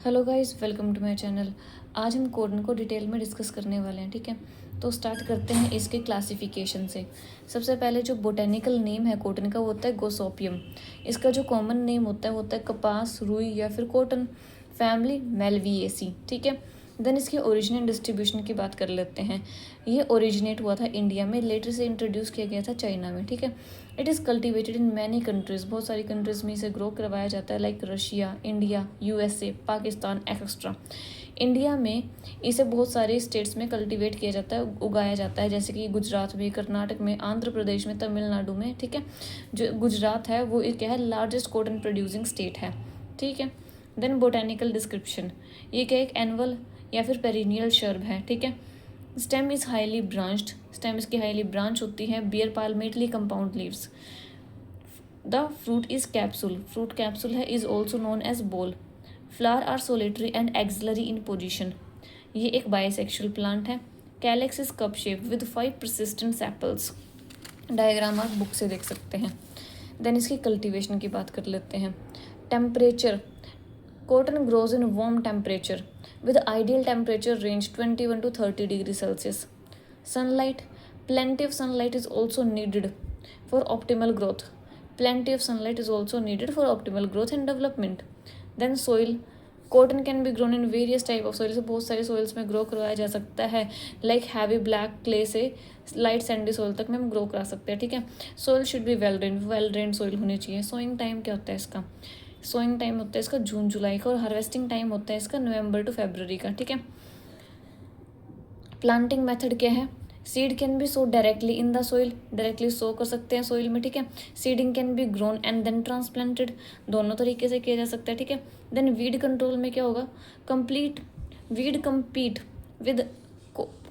Hello guys, welcome to my channel. आज हम cotton को डिटेल में डिस्कस करने वाले हैं। ठीक है, तो स्टार्ट करते हैं इसके क्लासिफिकेशन से। सबसे पहले जो बोटेनिकल नेम है कॉटन का वो होता है गोसोपियम। इसका जो कॉमन नेम होता है कपास, रुई या फिर कॉटन। फैमिली मेलविएसी। ठीक है, देन इसके ओरिजिन डिस्ट्रीब्यूशन की बात कर लेते हैं। ये ओरिजिनेट हुआ था इंडिया में, लेटर से इंट्रोड्यूस किया गया था चाइना में। ठीक है, it is cultivated in many countries. बहुत सारी कंट्रीज़ में इसे ग्रो करवाया जाता है, like Russia, India, USA, Pakistan etcetera. India में इसे बहुत सारे स्टेट्स में कल्टीवेट किया जाता है, उगाया जाता है, जैसे कि गुजरात में, कर्नाटक में, आंध्र प्रदेश में, तमिलनाडु में। ठीक है, जो गुजरात है वो क्या है, लार्जेस्ट कॉटन प्रोड्यूसिंग स्टेट है। ठीक है, देन बोटेनिकल डिस्क्रिप्शन। ये क्या, एक एनुअल या फिर पेरिनियल शर्ब है। ठीक है, stem is highly branched. Stem इसकी हाईली ब्रांच होती है। Bear palmately compound leaves. The fruit is capsule. Fruit capsule है, is also known as boll. Flower are solitary and axillary in position. ये एक bisexual plant है। Calyx is cup shape with 5 persistent sepals. Diagram आप book से देख सकते हैं। Then इसकी कल्टीवेशन की बात कर लेते हैं। Temperature. Cotton grows in warm temperature with ideal temperature range 21 to 30 degrees Celsius. Sunlight. Plenty of sunlight is also needed for optimal growth. Plenty of sunlight is also needed for optimal growth and development. Then soil. Cotton can be grown in various type of soil. से बहुत सारे soils में grow करवाया जा सकता है, like heavy black clay से light Sandy soil तक में हम ग्रो करा सकते हैं। ठीक है, soil should be well drained soil होनी चाहिए। सोइंग टाइम क्या होता है इसका? सोइंग टाइम होता है इसका जून जुलाई का, और हार्वेस्टिंग टाइम होता है इसका नवंबर टू फरवरी का। ठीक है, प्लांटिंग मेथड क्या है? Seed can be sow directly in the soil. Directly sow कर सकते हैं सोइल में। ठीक है, seeding can be grown and then transplanted. दोनों तरीके से किया जा सकता है। ठीक है, देन वीड कंट्रोल में क्या होगा? Weed compete with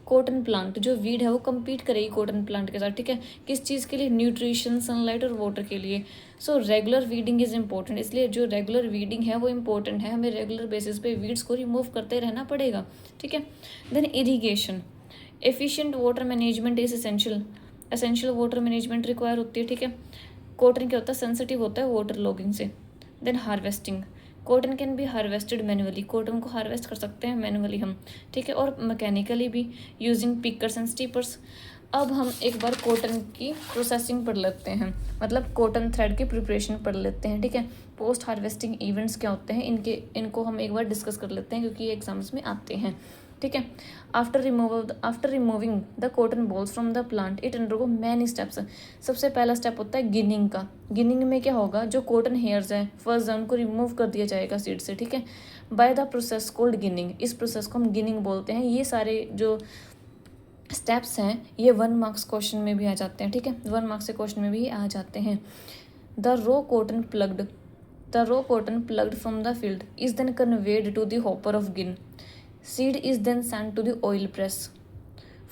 cotton plant. जो वीड है वो कम्पीट करेगी कॉटन प्लांट के साथ। ठीक है, किस चीज़ के लिए? न्यूट्रिशन, सनलाइट और वाटर के लिए। So regular weeding is important. इसलिए जो रेगुलर वीडिंग है वो इम्पोर्टेंट है। हमें रेगुलर बेसिस पे वीड्स को रिमूव करते रहना पड़ेगा। ठीक है, then irrigation. Efficient water management is essential water management require होती है। ठीक है, कॉटन क्या होता है? सेंसिटिव होता है वाटर लॉगिंग से। Then harvesting. Cotton can be harvested manually. Cotton को हार्वेस्ट कर सकते हैं मैनुअली हम। ठीक है, और मैकेनिकली भी यूजिंग पिकर्स एंड स्टीपर्स। अब हम एक बार कॉटन की प्रोसेसिंग पढ़ लेते हैं, मतलब कॉटन थ्रेड की प्रिपरेशन पढ़ लेते हैं। ठीक है, पोस्ट हार्वेस्टिंग इवेंट्स क्या होते हैं इनको हम एक बार डिस्कस कर लेते हैं, क्योंकि ये एग्जाम्स में आते हैं। ठीक है, after removing the cotton balls from the plant it undergo many steps. सबसे पहला स्टेप होता है गिनिंग का। गिनिंग में क्या होगा? जो कॉटन हेयर्स हैं फर्स्ट उनको रिमूव कर दिया जाएगा सीड से। ठीक है, by the process called ginning. इस प्रोसेस को हम गिनिंग बोलते हैं। ये सारे जो स्टेप्स हैं ये 1 मार्क्स क्वेश्चन में भी आ जाते हैं। ठीक है, 1 मार्क्स के क्वेश्चन में भी आ जाते हैं। The raw cotton plucked from the field is then conveyed to the hopper of gin. Seed is then sent to the oil press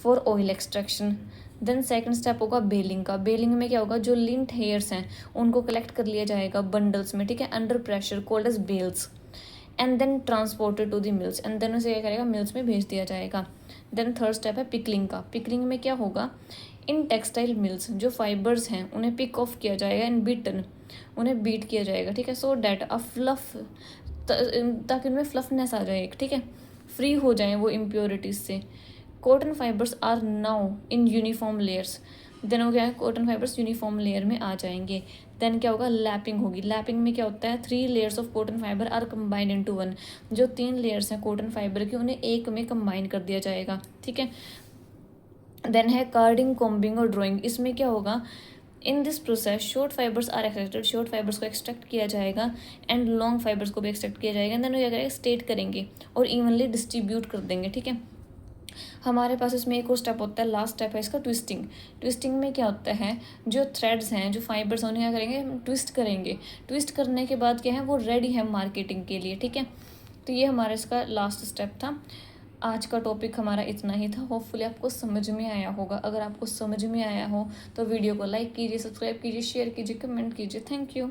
for oil extraction. Then second step होगा baling का। बेलिंग में क्या होगा? जो लिंट हेयर्स हैं उनको collect कर लिया जाएगा बंडल्स में। ठीक है, under pressure called as bales, and then transported to the mills, and then उसे क्या करेगा? मिल्स में भेज दिया जाएगा। देन थर्ड स्टेप है पिकलिंग का। पिकलिंग में क्या होगा? इन टेक्सटाइल मिल्स जो फाइबर्स हैं उन्हें पिक ऑफ किया जाएगा एंड बीटन, उन्हें बीट किया जाएगा। ठीक है, सो डैट अ फ्लफ, ताकि उनमें फ्लफनेस आ जाए। ठीक है, फ्री हो जाएं वो इम्प्योरिटीज से। Cotton fibres are now in uniform layers. Then हो गया है कॉटन फाइबर्स यूनिफॉर्म लेयर में आ जाएंगे। देन क्या होगा? लैपिंग होगी। लैपिंग में क्या होता है? 3 layers of cotton fibre are combined into 1। जो 3 लेयर्स हैं कॉटन फाइबर की उन्हें एक में कंबाइन कर दिया जाएगा। ठीक है, देन है कार्डिंग, कॉम्बिंग और ड्राइंग। इसमें क्या होगा? In this process short fibres are extracted. Short fibres को एक्सट्रैक्ट किया जाएगा एंड लॉन्ग फाइबर्स को भी एक्सट्रैक्ट किया जाएगा। देन क्या करेंगे? स्टेट करेंगे और इवनली डिस्ट्रीब्यूट कर देंगे। ठीक है, हमारे पास इसमें एक और स्टेप होता है, लास्ट स्टेप है इसका ट्विस्टिंग। ट्विस्टिंग में क्या होता है? जो थ्रेड्स हैं, जो फाइबर्स हैं, उन्हें क्या करेंगे? हम ट्विस्ट करेंगे। ट्विस्ट करने के बाद क्या है? वो रेडी है मार्केटिंग के लिए। ठीक है, तो ये हमारा इसका लास्ट स्टेप था। आज का टॉपिक हमारा इतना ही था। होपफुली आपको समझ में आया होगा। अगर आपको समझ में आया हो तो वीडियो को लाइक कीजिए, सब्सक्राइब कीजिए, शेयर कीजिए, कमेंट कीजिए। Thank you.